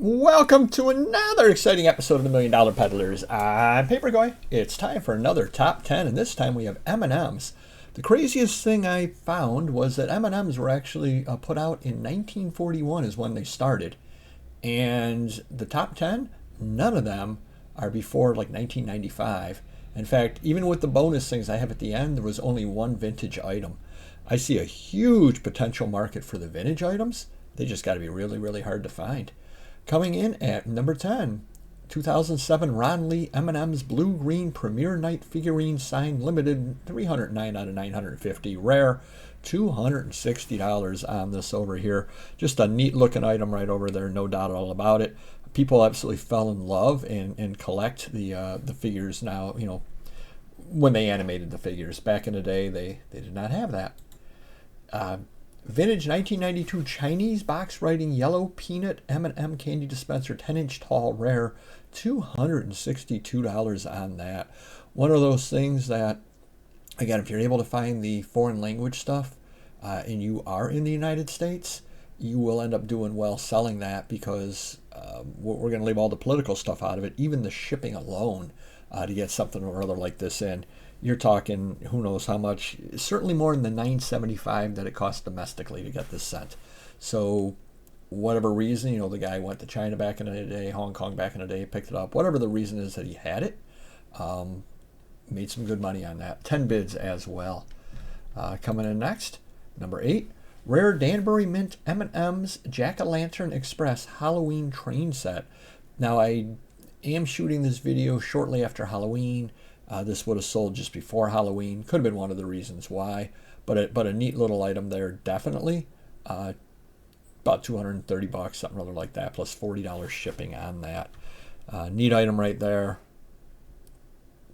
Welcome to another exciting episode of the Million Dollar Peddlers. I'm Paperboy. It's time for another top 10, and this time we have M&Ms. The craziest thing I found was that M&Ms were actually put out in 1941 is when they started. And the top 10, none of them are before like 1995. In fact, even with the bonus things I have at the end, there was only one vintage item. I see a huge potential market for the vintage items. They just got to be really, really hard to find. Coming in at number 10, 2007 Ron Lee M&M's Blue Green Premier Night Figurine Signed Limited, 309 out of 950, rare, $260 on this over here. Just a neat looking item right over there, no doubt all about it. People absolutely fell in love and collect the figures now, you know, when they animated the figures. Back in the day, they did not have that. Vintage 1992 Chinese box writing yellow peanut M&M candy dispenser, 10-inch tall, rare, $262 on that. One of those things that, again, if you're able to find the foreign language stuff and you are in the United States, you will end up doing well selling that because we're going to leave all the political stuff out of it. Even the shipping alone to get something or other like this in, you're talking who knows how much, certainly more than the $9.75 that it costs domestically to get this sent. So whatever reason, you know, the guy went to China back in the day, Hong Kong back in the day, picked it up, whatever the reason is that he had it, made some good money on that. 10 bids as well. Coming in next, number 8, rare Danbury Mint M&M's Jack-O-Lantern Express Halloween train set. Now I am shooting this video shortly after Halloween. This would have sold just before Halloween. Could have been one of the reasons why, but a neat little item there, definitely. About $230, something rather like that, plus $40 shipping on that. Neat item right there.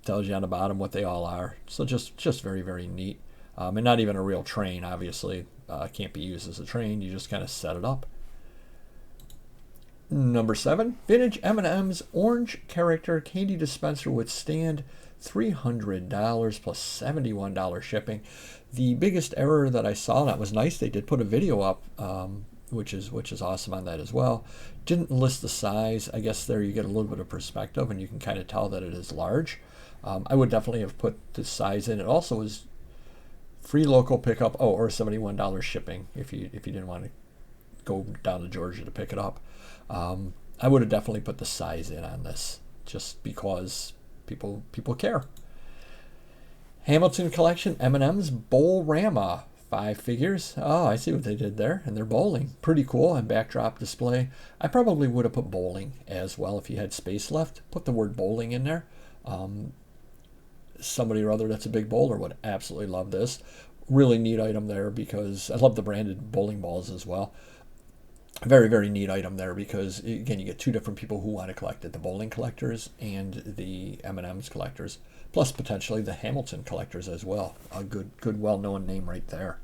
Tells you on the bottom what they all are. So just very, very neat. And not even a real train, obviously. Can't be used as a train. You just kind of set it up. Number 7, vintage M&M's orange character candy dispenser with stand, $300 plus $71 shipping. The biggest error that I saw, and that was nice, they did put a video up, which is awesome on that as well. Didn't list the size. I guess there you get a little bit of perspective and you can kind of tell that it is large. I would definitely have put the size in. It also was free local pickup, or $71 shipping if you didn't want to go down to Georgia to pick it up. I would have definitely put the size in on this just because people care. Hamilton Collection M&M's Bowl-Rama, 5 figures. Oh, I see what they did there, and they're bowling. Pretty cool, and backdrop display. I probably would have put bowling as well if you had space left. Put the word bowling in there. Somebody or other that's a big bowler would absolutely love this. Really neat item there because I love the branded bowling balls as well. Very, very neat item there because, again, you get two different people who want to collect it, the bowling collectors and the M&Ms collectors, plus potentially the Hamilton collectors as well. A good well-known name right there.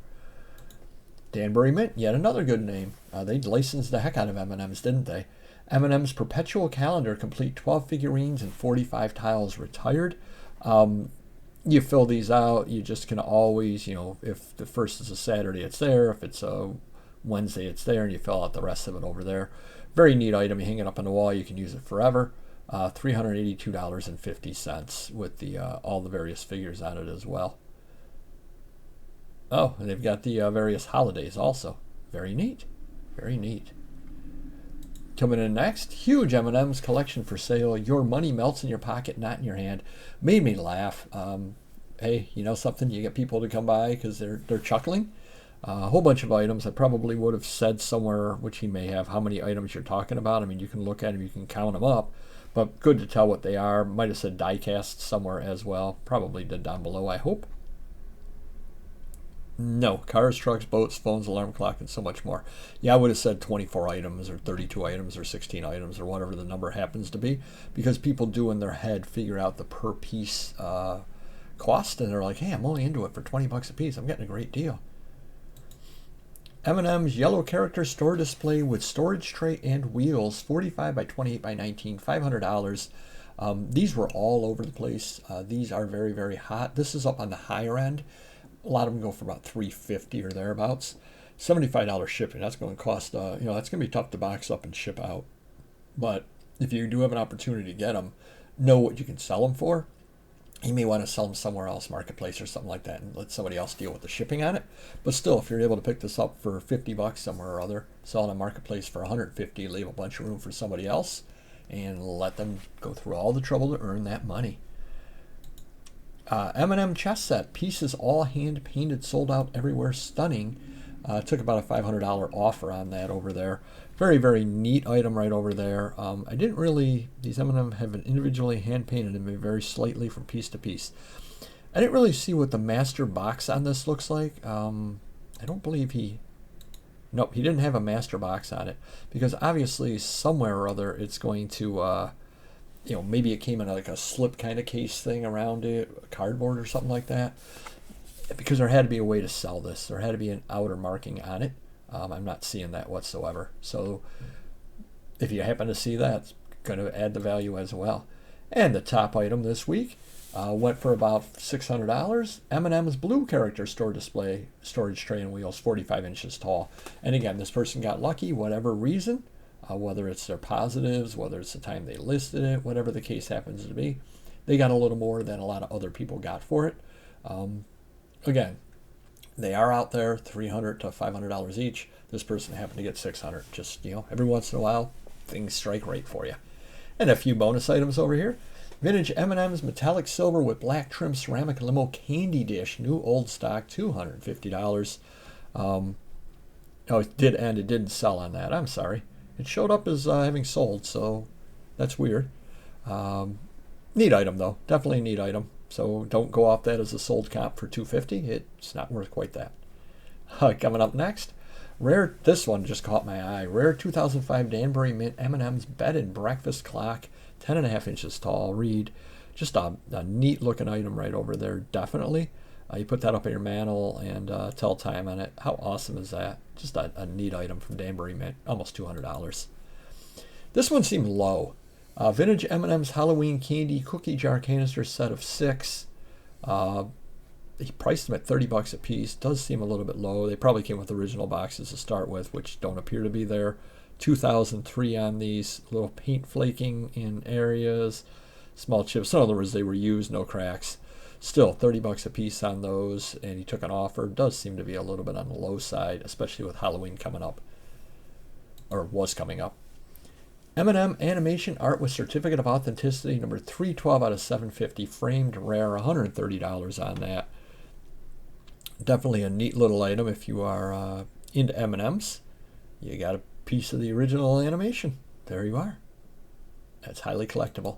Danbury Mint, yet another good name. They licensed the heck out of M&Ms, didn't they? M&M's Perpetual Calendar, complete 12 figurines and 45 tiles, retired. You fill these out, you just can always, you know, if the first is a Saturday, it's there. If it's a Wednesday, it's there, and you fill out the rest of it over there. Very neat item. You hang it up on the wall, you can use it forever. $382.50 with the all the various figures on it as well. Oh, and they've got the various holidays also. Very neat. Very neat. Coming in next, huge M&M's collection for sale. Your money melts in your pocket, not in your hand. Made me laugh. Hey, you know something? You get people to come by because they're chuckling. A whole bunch of items. I probably would have said somewhere, which he may have, how many items you're talking about. I mean, you can look at them, you can count them up, but good to tell what they are. Might have said die-cast somewhere as well. Probably did down below, I hope. No, cars, trucks, boats, phones, alarm clock, and so much more. Yeah, I would have said 24 items or 32 items or 16 items or whatever the number happens to be, because people do in their head figure out the per piece cost, and they're like, hey, I'm only into it for 20 bucks a piece. I'm getting a great deal. M&M's yellow character store display with storage tray and wheels, 45 by 28 by 19, $500. These were all over the place. These are very, very hot. This is up on the higher end. A lot of them go for about $350 or thereabouts. $75 shipping. That's going to cost, that's going to be tough to box up and ship out. But if you do have an opportunity to get them, know what you can sell them for. You may want to sell them somewhere else, marketplace or something like that, and let somebody else deal with the shipping on it. But still, if you're able to pick this up for $50 somewhere or other, sell it on marketplace for 150, leave a bunch of room for somebody else, and let them go through all the trouble to earn that money. M&M chess set, pieces all hand painted, sold out everywhere, stunning. Took about a $500 offer on that over there. Very, very neat item right over there. I didn't really, these M&M have been individually hand painted and may vary slightly from piece to piece. I didn't really see what the master box on this looks like. I don't believe nope, he didn't have a master box on it, because obviously somewhere or other it's going to, maybe it came in like a slip kind of case thing around it, cardboard or something like that. Because there had to be a way to sell this. There had to be an outer marking on it. I'm not seeing that whatsoever. So if you happen to see that, it's going to add the value as well. And the top item this week went for about $600. M&M's blue character store display storage tray and wheels, 45 inches tall. And again, this person got lucky, whatever reason, whether it's their positives, whether it's the time they listed it, whatever the case happens to be. They got a little more than a lot of other people got for it. Again, they are out there, $300 to $500 each. This person happened to get $600. Just, every once in a while, things strike right for you. And a few bonus items over here. Vintage M&M's metallic silver with black trim ceramic limo candy dish, new old stock, $250. It did end. It didn't sell on that. I'm sorry. It showed up as having sold, so that's weird. Neat item, though. Definitely a neat item. So don't go off that as a sold comp for $250. It's not worth quite that. Coming up next, this one just caught my eye. Rare 2005 Danbury Mint M&M's bed and breakfast clock, 10.5 inches tall. Read, just a neat looking item right over there. Definitely. You put that up in your mantle and tell time on it. How awesome is that? Just a neat item from Danbury Mint. Almost $200. This one seemed low. Vintage M&M's Halloween candy cookie jar canister set of 6. He priced them at $30 a piece. Does seem a little bit low. They probably came with original boxes to start with, which don't appear to be there. 2003 on these. Little paint flaking in areas. Small chips. In other words, they were used, no cracks. Still, $30 a piece on those, and he took an offer. Does seem to be a little bit on the low side, especially with Halloween coming up, or was coming up. M&M Animation Art with Certificate of Authenticity, number 312 out of 750, framed rare, $130 on that. Definitely a neat little item if you are into M&Ms. You got a piece of the original animation. There you are. That's highly collectible.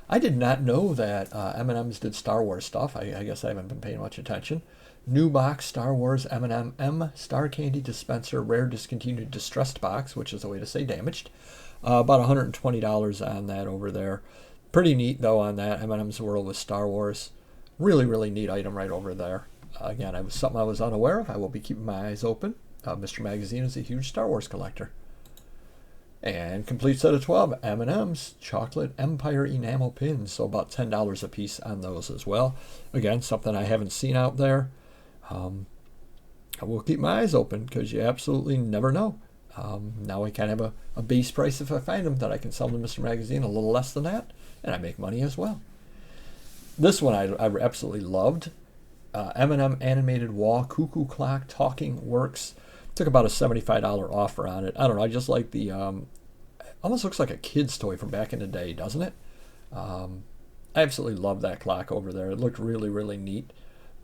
I did not know that M&Ms did Star Wars stuff. I guess I haven't been paying much attention. New box Star Wars M&M Star Candy Dispenser, rare discontinued distressed box, which is a way to say damaged. About $120 on that over there. Pretty neat, though, on that. M&M's World with Star Wars. Really, really neat item right over there. Again, it was something I was unaware of. I will be keeping my eyes open. Mr. Magazine is a huge Star Wars collector. And complete set of 12 M&M's Chocolate Empire enamel pins. So about $10 a piece on those as well. Again, something I haven't seen out there. I will keep my eyes open because you absolutely never know. Now I kind of have a base price if I find them that I can sell to Mr. Magazine a little less than that, and I make money as well. This one I absolutely loved. M&M animated wall cuckoo clock talking works. Took about a $75 offer on it. I don't know. I just like the almost looks like a kid's toy from back in the day, doesn't it? I absolutely love that clock over there. It looked really, really neat.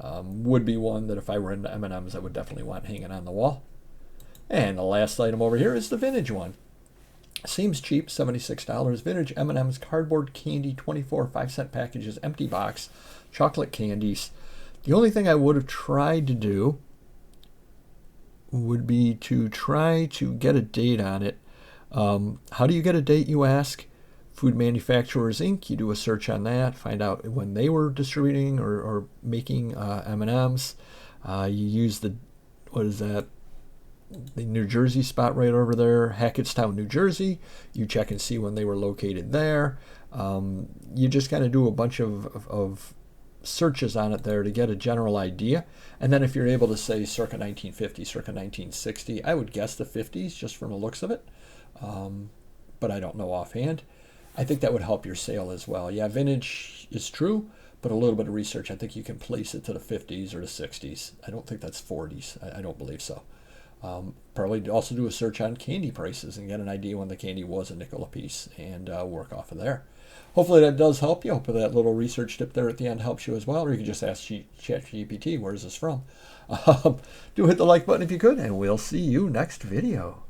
Would be one that if I were into M&Ms, I would definitely want hanging on the wall. And the last item over here is the vintage one. Seems cheap, $76. Vintage M&M's cardboard candy, 24 5-cent packages, empty box, chocolate candies. The only thing I would have tried to do would be to try to get a date on it. How do you get a date, you ask? Food Manufacturers Inc. You do a search on that, find out when they were distributing or making M&Ms. You use the, what is that? The New Jersey spot right over there, Hackettstown, New Jersey. You check and see when they were located there. You just kind of do a bunch of searches on it there to get a general idea. And then if you're able to say circa 1950, circa 1960, I would guess the 50s just from the looks of it. but I don't know offhand. I think that would help your sale as well. Yeah, vintage is true, but a little bit of research, I think you can place it to the 50s or the 60s. I don't think that's 40s. I don't believe so. Probably also do a search on candy prices and get an idea when the candy was a nickel a piece and work off of there. Hopefully that does help you. Hopefully that little research tip there at the end helps you as well. Or you can just ask ChatGPT, where is this from? Do hit the like button if you could, and we'll see you next video.